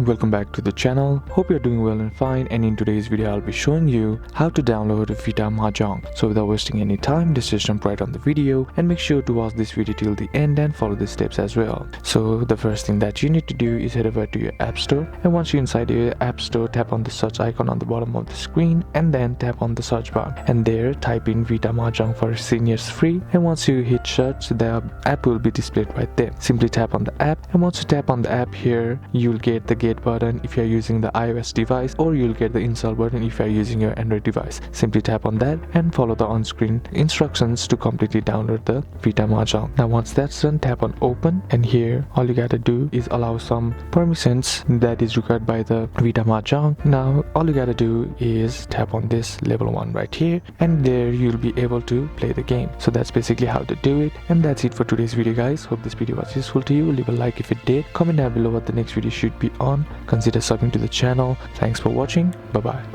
welcome back to the channel. Hope you're doing well and fine, and in today's video I'll be showing you how to download Vita Mahjong. So without wasting any time, let's just jump right on the video and make sure to watch this video till the end and follow the steps as well. So the first thing that you need to do is head over to your app store, and once you're inside your app store, tap on the search icon on the bottom of the screen and then tap on the search bar, and there type in Vita Mahjong for seniors free, and once you hit search, the app will be displayed right there. Simply tap on the app, and once you tap on the app here, you'll get the get button if you're using the iOS device, or you'll get the install button if you're using your Android device. Simply tap on that and follow the on-screen instructions to completely download the Vita Mahjong. Now once that's done, tap on open, and here all you gotta do is allow some permissions that is required by the Vita Mahjong. Now all you gotta do is tap on this level 1 right here, and there you'll be able to play the game. So that's basically how to do it, and that's it for today's video, guys. Hope this video was useful to you. Leave a like if it did, comment down below what the next video should be on, consider subbing to the channel. Thanks for watching. Bye bye.